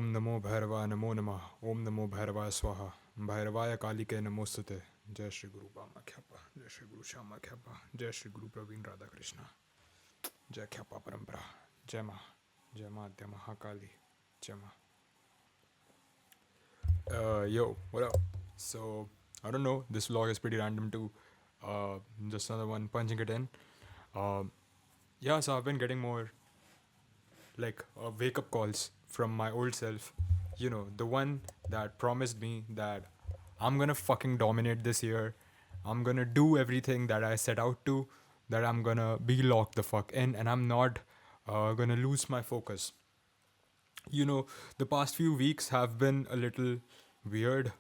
ओम नमो भैरवाय नमो नमः ओम नमो भैरवाय स्वाहा भैरवाय कालिके नमोस्तुते जय श्री गुरु बामा ख्यापा जय श्री गुरु श्यामा ख्यापा जय श्री गुरु प्रवीण राधा कृष्णा जय ख्यापा परंपरा जय माँ आद्य महाकाली जय माँ yo what up so I don't know this vlog is pretty random too just another one punching it in yeah so I've been getting more like wake up calls from my old self. You know, the one that promised me that I'm gonna fucking dominate this year. I'm gonna do everything that I set out to, that I'm gonna be locked the fuck in, and I'm not gonna lose my focus. You know, the past few weeks have been a little weird.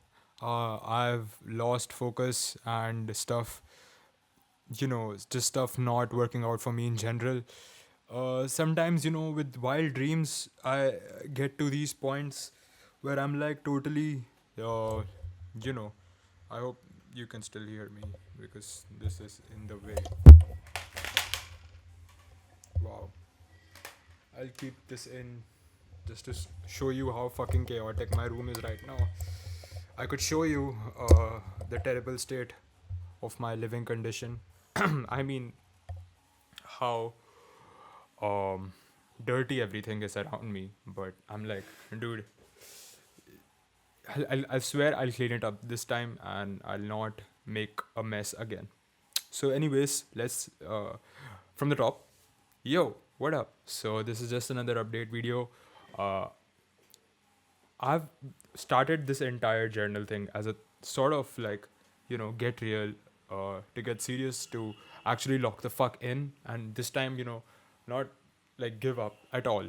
I've lost focus and stuff, just stuff not working out for me in general. Sometimes, with wild dreams, I get to these points where I'm like totally, you know, I hope you can still hear me because this is in the way. Wow. I'll keep this in just to show you how fucking chaotic my room is right now. I could show you the terrible state of my living condition. I mean, how um, dirty everything is around me, but I'm like, dude, I swear I'll clean it up this time and I'll not make a mess again. So, anyways, let's from the top. Yo, what up? So, this is just another update video. Uh, I've started this entire journal thing as a sort of like, get real, to get serious, to actually lock the fuck in, and this time, not like give up at all.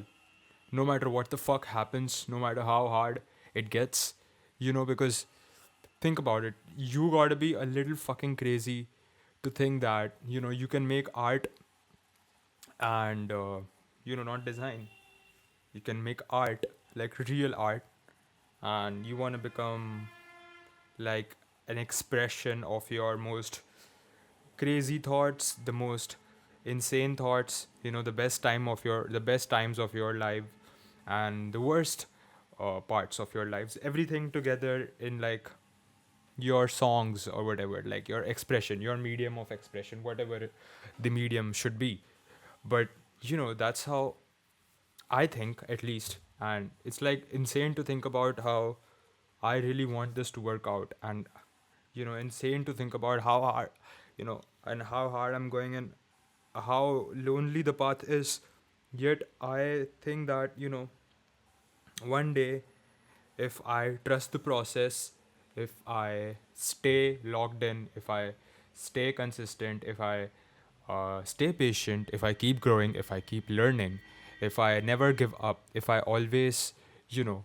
No matter what the fuck happens, no matter how hard it gets, because think about it, you gotta be a little fucking crazy to think that, you can make art and, not design. You can make art, like real art, and you want to become like an expression of your most crazy thoughts, the most insane thoughts, the best times of your life, and the worst parts of your lives, everything together in like your songs or whatever, like your expression, your medium of expression, whatever the medium should be. But that's how I think, at least. And it's like insane to think about how I really want this to work out, and insane to think about how hard, and how hard I'm going, and how lonely the path is. Yet I think that, one day, if I trust the process, if I stay locked in, if I stay consistent, if I stay patient, if I keep growing, if I keep learning, if I never give up, if I always, you know,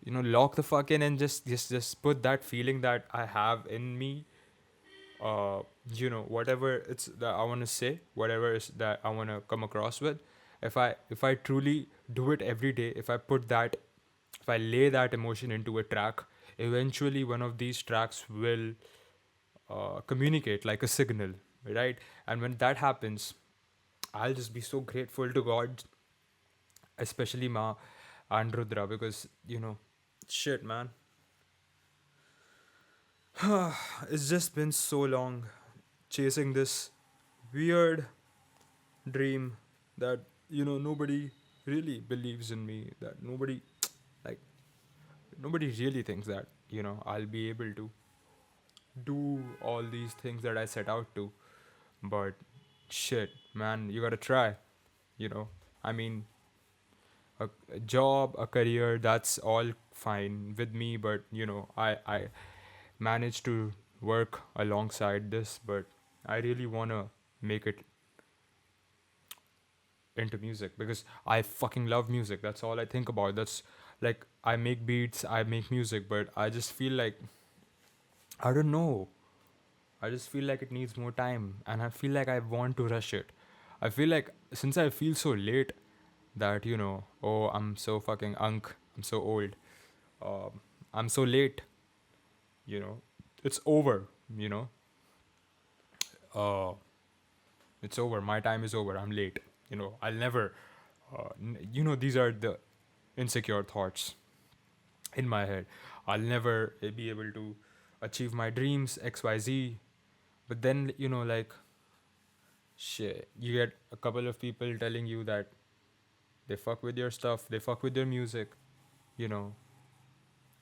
lock the fuck in and just put that feeling that I have in me, uh, whatever it's that I want to say, whatever is that I want to come across with, if I truly do it every day, if I lay that emotion into a track, eventually one of these tracks will communicate like a signal, right? And when that happens, I'll just be so grateful to God, especially Ma and Rudra, because shit, man, it's just been so long chasing this weird dream that nobody really believes in me, that nobody like nobody really thinks that I'll be able to do all these things that I set out to. But shit, man, you gotta try. you know I mean, a job, a career, that's all fine with me, but I managed to work alongside this, but I really want to make it into music because I fucking love music. That's all I think about. That's like, I make beats, I make music, but I just feel like, I don't know. I just feel like it needs more time, and I feel like I want to rush it. I feel like, since I feel so late, that oh, I'm so fucking unk, I'm so old, I'm so late, you know, it's over, you know, uh, it's over. My time is over. I'm late. I'll never. These are the insecure thoughts. in my head. I'll never be able to achieve my dreams, XYZ. But then, like, shit, you get a couple of people telling you that they fuck with your stuff, they fuck with your music, you know,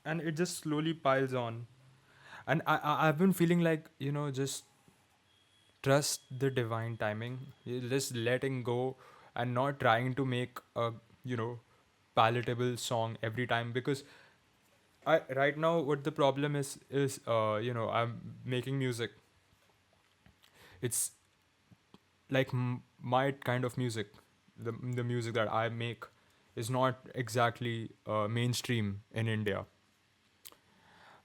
and it just slowly piles on. And I've been feeling like, just trust the divine timing, just letting go and not trying to make a, you know, palatable song every time. Because I right now what the problem is I'm making music. It's like my kind of music, the music that I make is not exactly mainstream in India.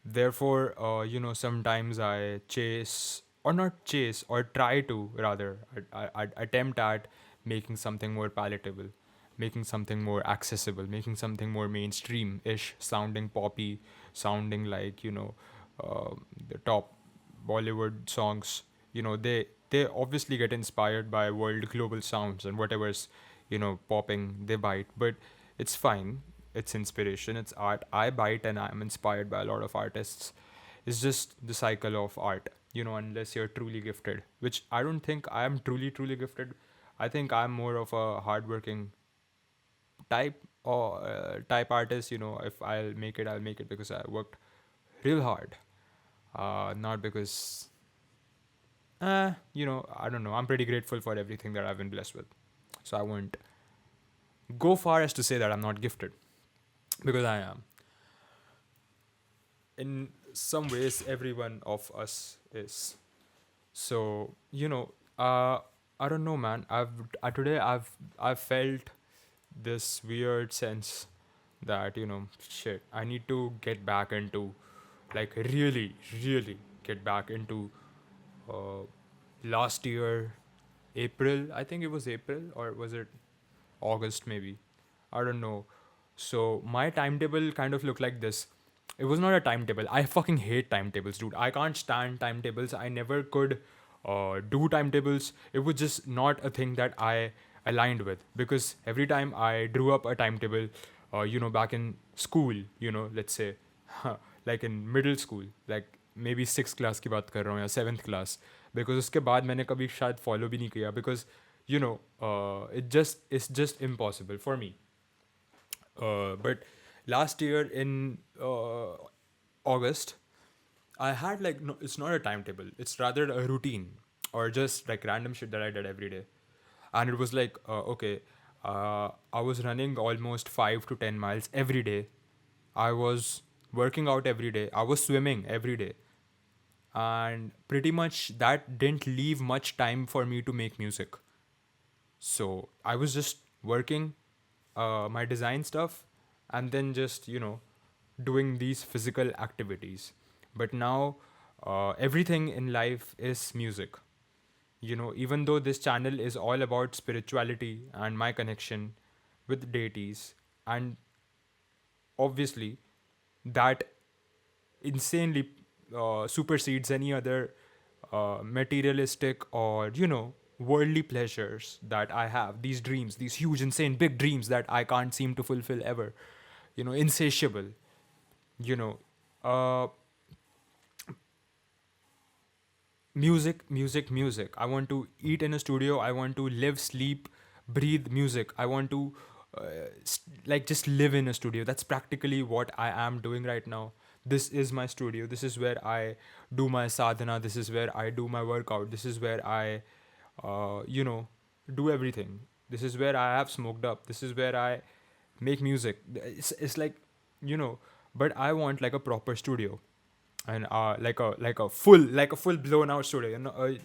Therefore, sometimes I chase, or not chase, or try to rather, I attempt at making something more palatable, making something more accessible, making something more mainstream ish, sounding poppy, sounding like, the top Bollywood songs. They obviously get inspired by world global sounds and whatever's, popping, they bite. But it's fine. It's inspiration, it's art. I bite and I'm inspired by a lot of artists. It's just the cycle of art, unless you're truly gifted, which I don't think I am truly gifted. I think I'm more of a hardworking type, or type artist. If I'll make it because I worked real hard. Not because, I don't know. I'm pretty grateful for everything that I've been blessed with. So I won't go far as to say that I'm not gifted, because I am. In some ways, every one of us is. So, I don't know, man. Today I've felt this weird sense that, shit, I need to get back into, like, really get back into, uh, last year, April. I think it was April, or was it August maybe. I don't know. So my timetable kind of looked like this. It was not a timetable. I fucking hate timetables, dude. I can't stand timetables. I never could do timetables. It was just not a thing that I aligned with, because every time I drew up a timetable, back in school, let's say, like in middle school, like maybe 6th class की बात कर रहा हूँ या 7th class, because उसके बाद मैंने कभी शायद follow भी नहीं किया, because it's just impossible for me. But last year in August, I had, like, no, it's not a timetable. It's rather a routine, or just like random shit that I did every day. And it was like, okay, I was running almost 5 to 10 miles every day. I was working out every day. I was swimming every day, and pretty much that didn't leave much time for me to make music. So I was just working my design stuff, and then just, doing these physical activities. But now everything in life is music. Even though this channel is all about spirituality and my connection with deities, and obviously that insanely supersedes any other materialistic or, worldly pleasures that I have. These dreams, these huge, insane, big dreams that I can't seem to fulfill ever. Insatiable. You know, uh, music. I want to eat in a studio. I want to live, sleep, breathe music. I want to like just live in a studio. That's practically what I am doing right now. This is my studio. This is where I do my sadhana. This is where I do my workout. This is where I uh, you know do everything. This is where I have smoked up. This is where I make music. It's like, you know but I want like a proper studio, and like a full blown out studio.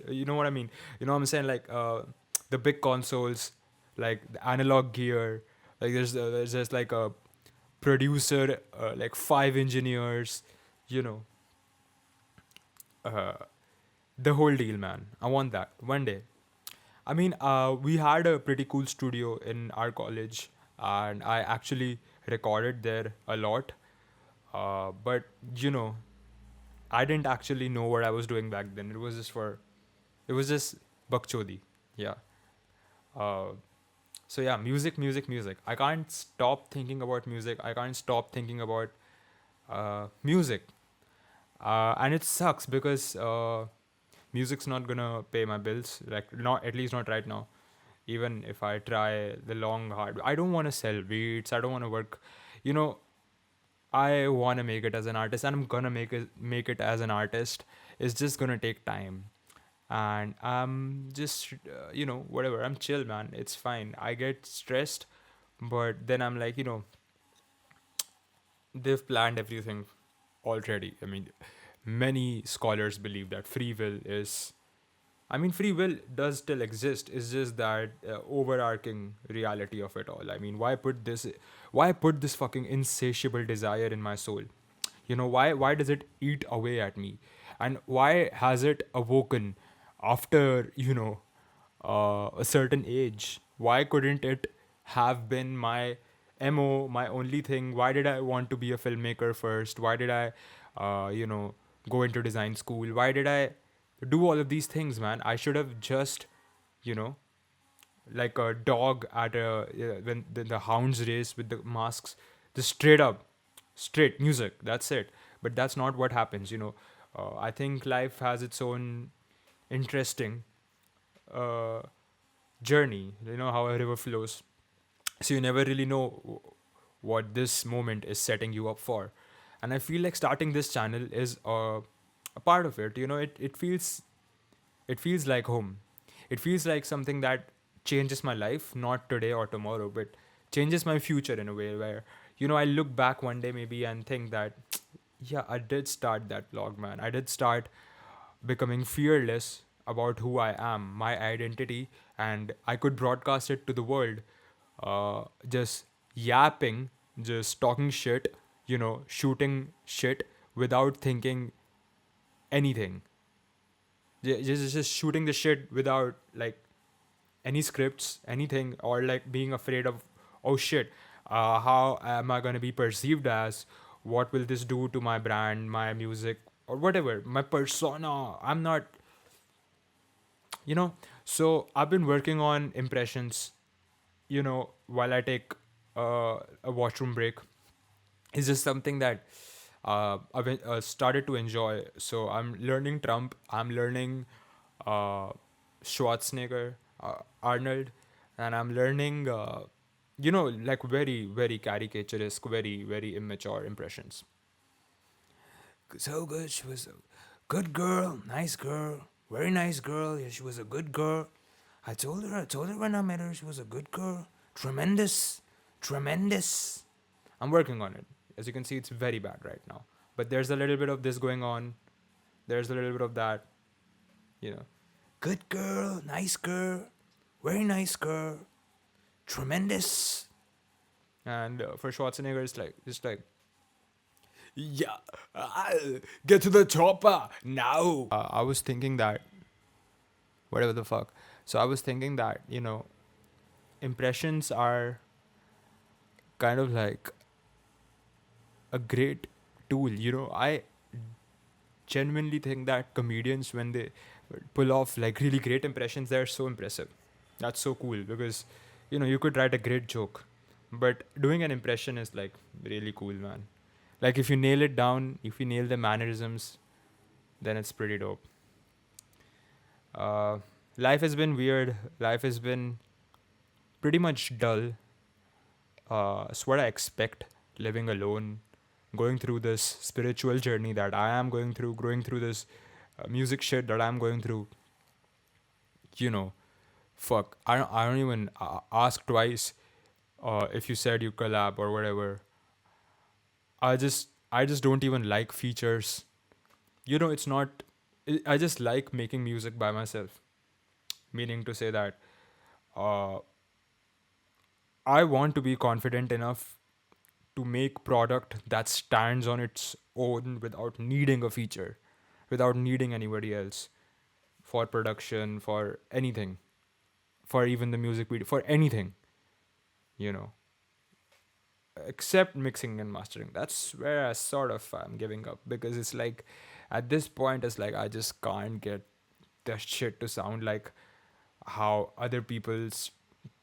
You know what I mean. What I'm saying, like, the big consoles, like the analog gear. Like there's just like a producer, like 5 engineers, you know uh, the whole deal, man. I want that one day. I mean, we had a pretty cool studio in our college, and I actually recorded there a lot. But you know, I didn't actually know what I was doing back then. It was just bakchodi. Yeah. Uh, so yeah, music. I can't stop thinking about music. I can't stop thinking about music. And it sucks because music's not gonna pay my bills, like not, at least not right now. Even if I try the long hard, I don't want to sell beats, I don't want to work, you know. I want to make it as an artist, and I'm gonna make it as an artist. It's just gonna take time, and I'm just whatever. I'm chill, man. It's fine. I get stressed, but then I'm like, they've planned everything already. I mean, many scholars believe that free will is. I mean, free will does still exist. It's just that overarching reality of it all. I mean, why put this fucking insatiable desire in my soul? Why does it eat away at me, and why has it awoken after a certain age? Why couldn't it have been my mo, my only thing? Why did I want to be a filmmaker first? Why did I go into design school? Why did I do all of these things, man? I should have just you know like a dog at a yeah, when the hounds race with the masks, just straight music, that's it. But that's not what happens. I think life has its own interesting uh, journey, how a river flows. So you never really know what this moment is setting you up for. And I feel like starting this channel is a part of it. It feels like home. It feels like something that changes my life, not today or tomorrow, but changes my future in a way where, I look back one day maybe and think that, yeah, I did start that blog, man. I did start becoming fearless about who I am, my identity, and I could broadcast it to the world, just yapping, just talking shit, shooting shit without thinking anything. Just shooting the shit without like any scripts, anything, or like being afraid of, oh shit, how am I going to be perceived as? What will this do to my brand, my music, or whatever, my persona? I'm not, you know. So I've been working on impressions, while I take a washroom break. It's just something that I've started to enjoy. So I'm learning Trump. I'm learning uh, Schwarzenegger, Arnold, and I'm learning, like very, very caricaturesque, very, very immature impressions. So good. She was a good girl, nice girl, very nice girl. Yeah, she was a good girl. I told her when I met her, she was a good girl. Tremendous, tremendous. I'm working on it. As you can see, it's very bad right now. But there's a little bit of this going on. There's a little bit of that, you know. Good girl, nice girl, very nice girl, tremendous. And for Schwarzenegger, it's like, yeah, I'll get to the chopper now. I was thinking that, whatever the fuck. So I was thinking that, impressions are kind of like a great tool. I genuinely think that comedians, when they pull off like really great impressions, they're so impressive. That's so cool because, you could write a great joke, but doing an impression is like really cool, man. Like if you nail it down, if you nail the mannerisms, then it's pretty dope. Uh, Life has been weird. Life has been pretty much dull. It's what I expect living alone, going through this spiritual journey that I am going through, going through this music shit that I'm going through. You know, fuck. I don't even ask twice if you said you collab or whatever. I just don't even like features. It's not. I just like making music by myself. Meaning to say that uh, I want to be confident enough to make product that stands on its own without needing a feature, without needing anybody else for production, for anything, for even the music video, for anything, you know, except mixing and mastering. That's where I sort of am giving up because it's like at this point, it's like I just can't get the shit to sound like how other people's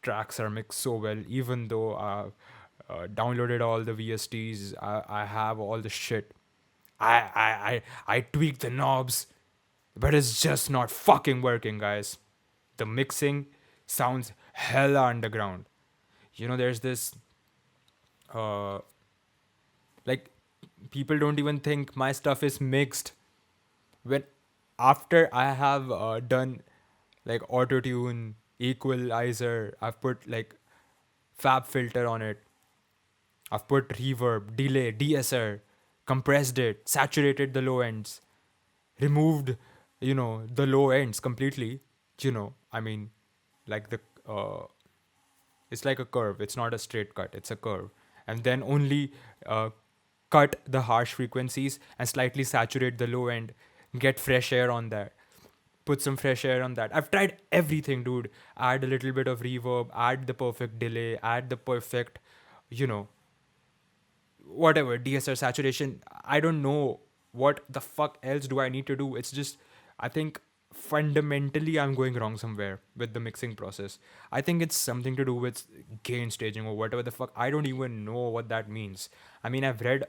tracks are mixed so well, even though downloaded all the VSTs. I have all the shit. I tweak the knobs, but it's just not fucking working, guys. The mixing sounds hella underground. There's this uh, like people don't even think my stuff is mixed when after I have done like auto tune, equalizer, I've put like fab filter on it, I've put reverb, delay, DSR, compressed it, saturated the low ends, removed, the low ends completely. I mean, like it's like a curve. It's not a straight cut. It's a curve, and then only uh, cut the harsh frequencies and slightly saturate the low end. Get fresh air on that. Put some fresh air on that. I've tried everything, dude. Add a little bit of reverb. Add the perfect delay. Add the perfect, you know, whatever DSR saturation. I don't know what the fuck else do I need to do. It's just I think fundamentally I'm going wrong somewhere with the mixing process. I think it's something to do with gain staging or whatever the fuck. I don't even know what that means. I mean, I've read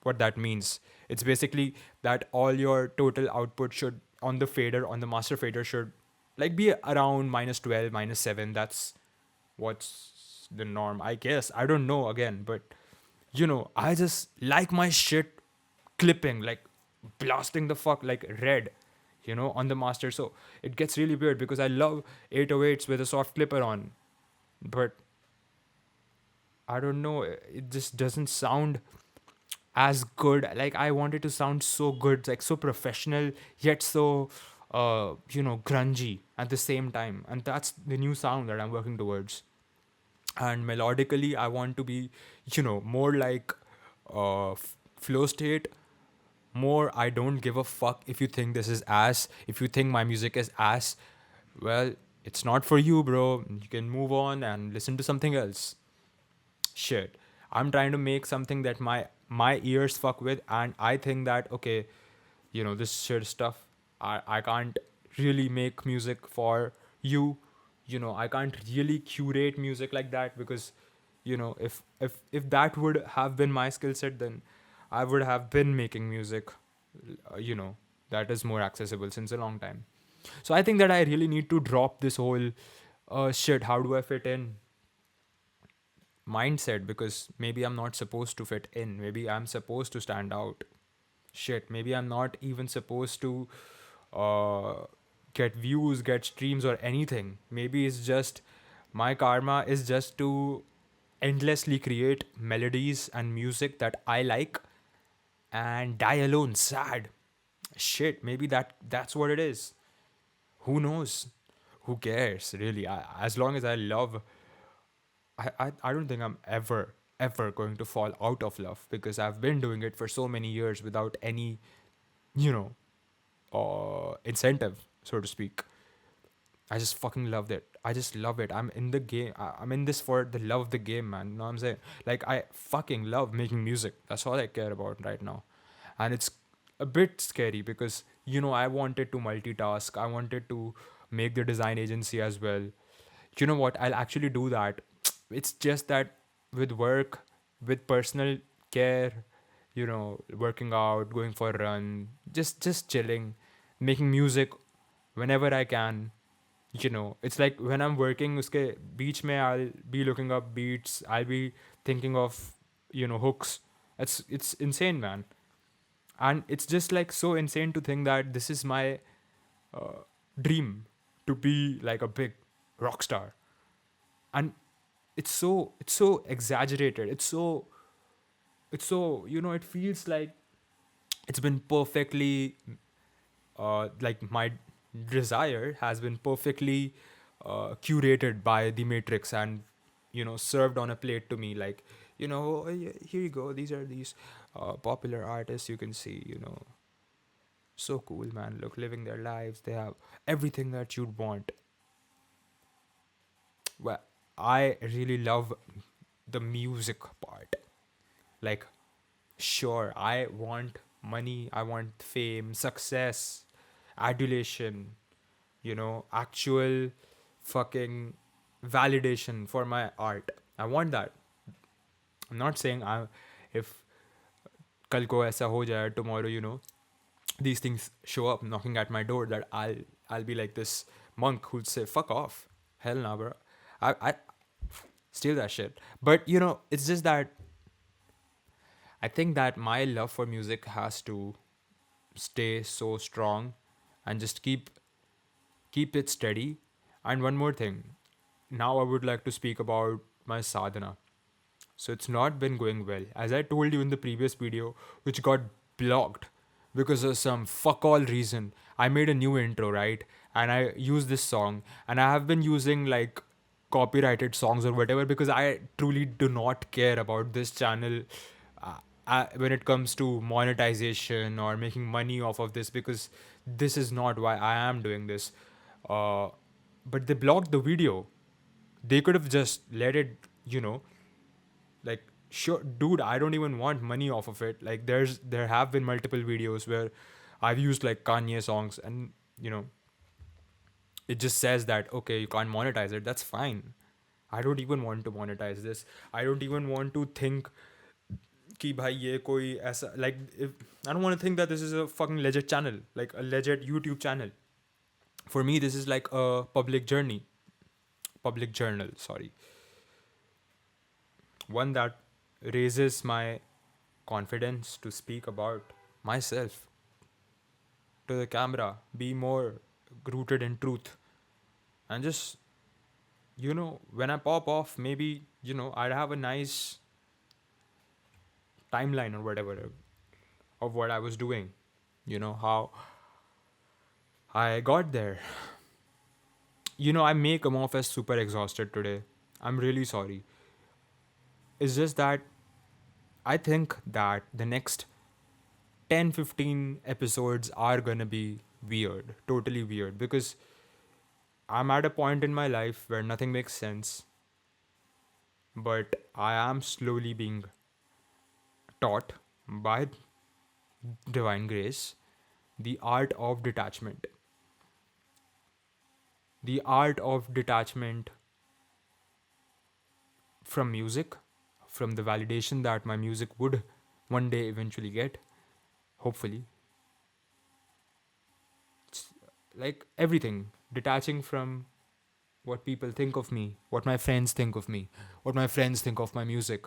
what that means. It's basically that all your total output should on the fader, on the master fader should like be around -12, -7. That's what's the norm, I guess. I don't know again, but I just like my shit clipping, like blasting the fuck like red, on the master. So it gets really weird because I love 808s with a soft clipper on, but I don't know, it just doesn't sound as good. Like I want it to sound so good, like so professional, yet so grungy at the same time. And that's the new sound that I'm working towards. And melodically I want to be more like flow state, more I don't give a fuck if you think this is ass, if you think my music is ass. Well, it's not for you, bro. You can move on and listen to something else. Shit, I'm trying to make something that my ears fuck with, and I think that okay, this shit stuff, I can't really make music for you. I can't really curate music like that because if that would have been my skill set, then I would have been making music that is more accessible since a long time. So I think that I really need to drop this whole shit, how do I fit in mindset, because maybe I'm not supposed to fit in. Maybe I'm supposed to stand out. Shit, maybe I'm not even supposed to uh, get views, get streams, or anything. Maybe it's just my karma is just to endlessly create melodies and music that I like and die alone sad. Shit, maybe that's what it is. Who knows? Who cares, really? As long as I love, I don't think I'm ever going to fall out of love because I've been doing it for so many years without any, you know, incentive, so to speak. I just fucking loved it. I just love it. I'm in the game. I'm in this for the love of the game, man. You know what I'm saying? Like, I fucking love making music. That's all I care about right now. And it's a bit scary because, I wanted to multitask. I wanted to make the design agency as well. You know what? I'll actually do that. It's just that with work, with personal care, working out, going for a run, just chilling, making music whenever I can. It's like when I'm working, uske beach mein I'll be looking up beats. I'll be thinking of hooks. It's insane, man. And it's just like so insane to think that this is my dream, to be like a big rock star. And it's so exaggerated. It's so it feels like it's been perfectly like my desire has been perfectly curated by the matrix and served on a plate to me, like here you go, these are these popular artists you can see, so cool, man, look, living their lives, they have everything that you'd want. Well, I really love the music part. Like, sure, I want money, I want fame, success, adulation, actual fucking validation for my art. I want that. I'm not saying I if कल को ऐसा हो जाए tomorrow, these things show up knocking at my door, that I'll be like this monk who'll say fuck off. Hell nah, bro. I steal that shit. But it's just that I think that my love for music has to stay so strong and just keep it steady. And one more thing. Now I would like to speak about my sadhana. So it's not been going well. As I told you in the previous video, which got blocked because of some fuck all reason. I made a new intro, right? And I used this song. And I have been using like copyrighted songs or whatever because I truly do not care about this channel uh, when it comes to monetization or making money off of this, because this is not why I am doing this. Uh, but they blocked the video. They could have just let it, like, sure, dude, I don't even want money off of it. Like, there have been multiple videos where I've used like Kanye songs, and it just says that okay, you can't monetize it. That's fine. I don't even want to monetize this. I don't even want to think कि भाई ये कोई ऐसा, like, if I don't want to think that this is a fucking legit channel, like a legit YouTube channel. For me, this is like a public journal, sorry, one that raises my confidence to speak about myself to the camera, be more rooted in truth, and just, when I pop off, maybe, I'd have a nice timeline or whatever of what I was doing, how I got there. I may come off as super exhausted today. I'm really sorry. It's just that I think that the next 10-15 episodes are gonna be weird, totally weird, because I'm at a point in my life where nothing makes sense, but I am slowly being taught by divine grace the art of detachment. The art of detachment from music, from the validation that my music would one day eventually get, hopefully. It's like everything, detaching from what people think of me, what my friends think of me, what my friends think of my music.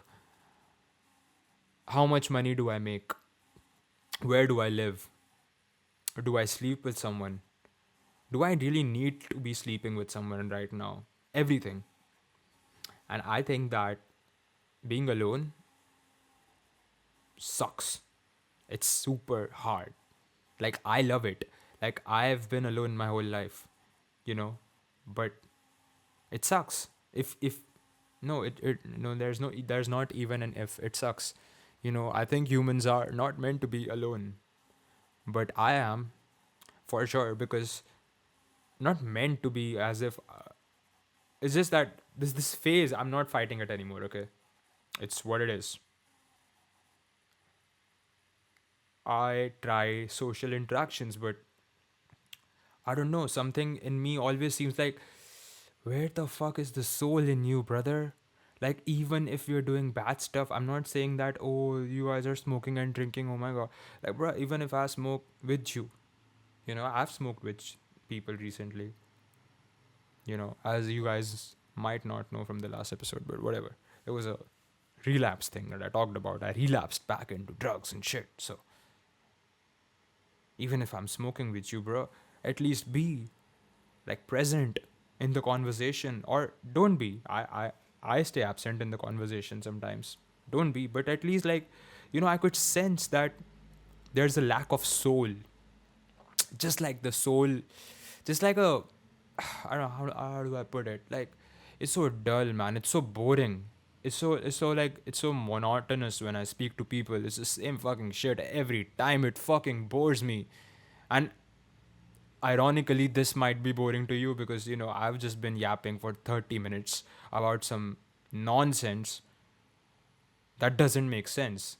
How much money do I make? Where do I live? Do I sleep with someone? Do I really need to be sleeping with someone right now? Everything. And I think that being alone sucks. It's super hard. Like, I love it. Like, I've been alone my whole life, you know, but it sucks. If no, it no, there's not even an if. It sucks. I think humans are not meant to be alone, but I am for sure, because not meant to be as if it's just that this phase, I'm not fighting it anymore, okay? It's what it is. I try social interactions, but I don't know, something in me always seems like, where the fuck is the soul in you, brother? Like, even if you're doing bad stuff, I'm not saying that, oh, you guys are smoking and drinking, oh my god. Like, bro, even if I smoke with you, I've smoked with people recently, as you guys might not know from the last episode, but whatever. It was a relapse thing that I talked about. I relapsed back into drugs and shit. So, even if I'm smoking with you, bro, at least be like present in the conversation, or don't be. I stay absent in the conversation sometimes. Don't be, but at least, like, I could sense that there's a lack of soul. Just like the soul, just like a, I don't know how do I put it. Like, it's so dull, man. It's so boring. It's so monotonous when I speak to people. It's the same fucking shit every time. It fucking bores me. And ironically, this might be boring to you because I've just been yapping for 30 minutes about some nonsense that doesn't make sense.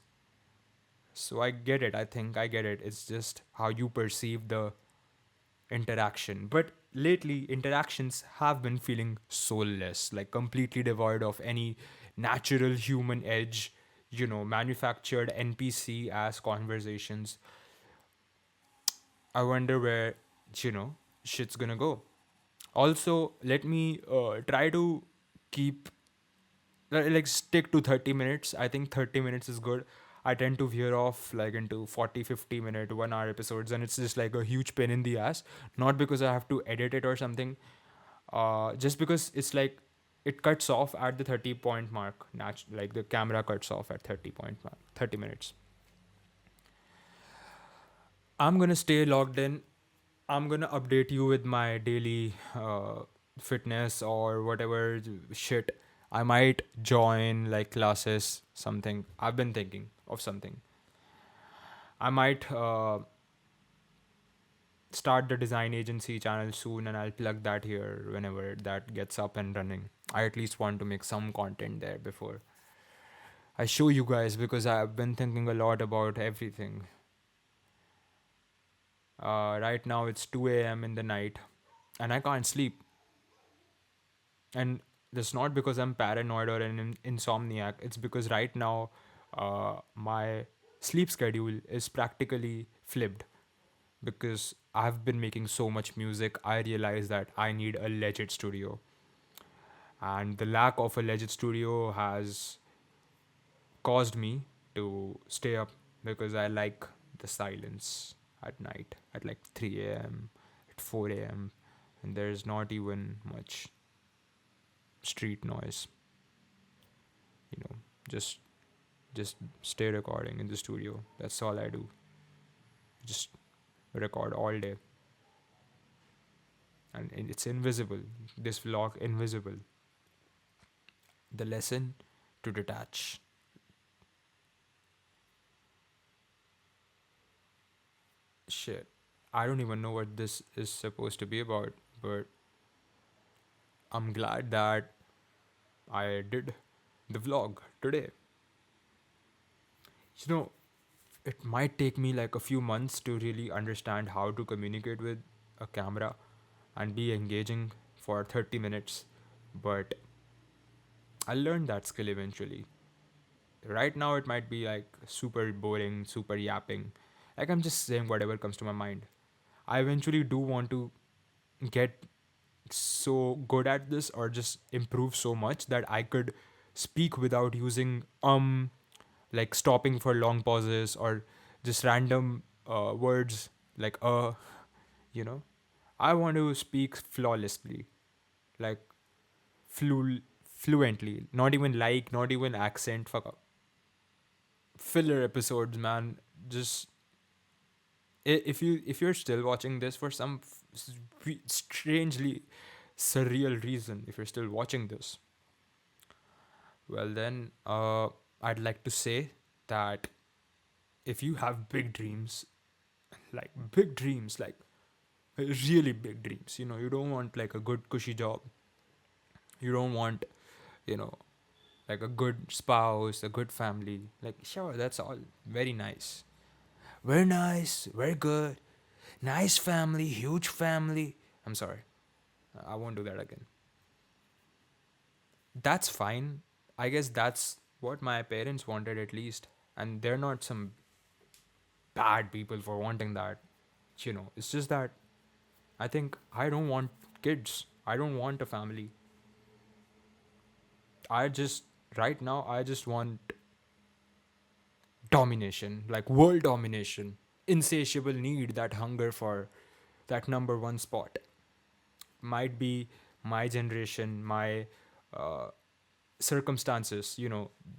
So I get it. I think I get it. It's just how you perceive the interaction. But lately, interactions have been feeling soulless, like completely devoid of any natural human edge, manufactured NPC as conversations. I wonder where, you know, shit's gonna go. Also, let me try to keep like stick to 30 minutes. I think 30 minutes is good. I tend to veer off like into 40, 50 minute 1 hour episodes, and it's just like a huge pain in the ass. Not because I have to edit it or something, just because it's like it cuts off at the 30 point mark. Like the camera cuts off at 30 point mark, 30 minutes. I'm gonna stay logged in. I'm gonna update you with my daily fitness or whatever shit. I might join like classes, something. I've been thinking of something. I might start the design agency channel soon, and I'll plug that here whenever that gets up and running. I at least want to make some content there before I show you guys, because I've been thinking a lot about everything. Right now it's 2 a.m. in the night and I can't sleep. And that's not because I'm paranoid or an insomniac. It's because right now my sleep schedule is practically flipped because I've been making so much music. I realized that I need a legit studio, and the lack of a legit studio has caused me to stay up because I like the silence at night at like 3 a.m., at 4 a.m., and there's not even much street noise. You know, just just stay recording in the studio. That's all I do. Just record all day, and it's invisible. This vlog invisible. The lesson to detach. Shit. I don't even know what this is supposed to be about, but I'm glad that I did the vlog today. You know, it might take me like a few months to really understand how to communicate with a camera and be engaging for 30 minutes, but I'll learn that skill eventually. Right now, it might be like super boring, super yapping. Like I'm just saying whatever comes to my mind. I eventually do want to get so good at this or just improve so much that I could speak without using like stopping for long pauses or just random words like you know. I want to speak flawlessly, like fluently, not even like, not even accent. Fuck up. Filler episodes, man. Just if you're still watching this for some strangely surreal reason, if you're still watching this, well then I'd like to say that if you have big dreams, like really big dreams, you don't want like a good cushy job, you don't want, you know like a good spouse, a good family, like sure, that's all very nice, very nice, very good, nice family, huge family. I'm sorry, I won't do that again. That's fine. I guess that's what my parents wanted at least. And they're not some bad people for wanting that. It's just that I think I don't want kids. I don't want a family. I just, right now, I just want domination, like world domination, insatiable need, that hunger for that number one spot. Might be my generation, my uh, circumstances,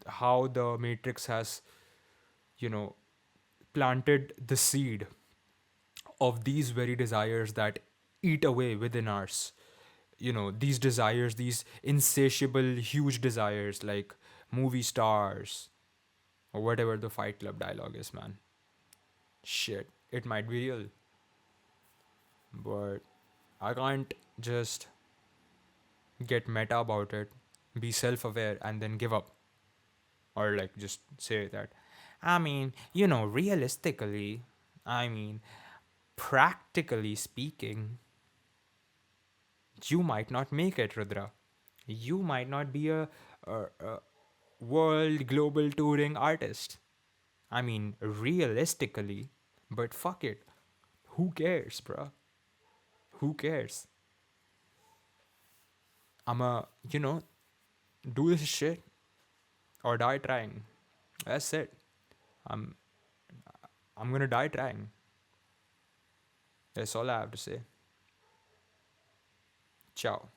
how the Matrix has, you know, planted the seed of these very desires that eat away within us. These desires, these insatiable, huge desires, like movie stars or whatever the Fight Club dialogue is, man. Shit, it might be real, but I can't just get meta about it, be self aware, and then give up. Or like just say that, I mean, realistically, I mean, practically speaking, you might not make it, Rudra. You might not be a world global touring artist. I mean, realistically, but fuck it. Who cares, bruh? Who cares? I'ma, do this shit or die trying. That's it. I'm I'm gonna die trying. That's all I have to say. Ciao.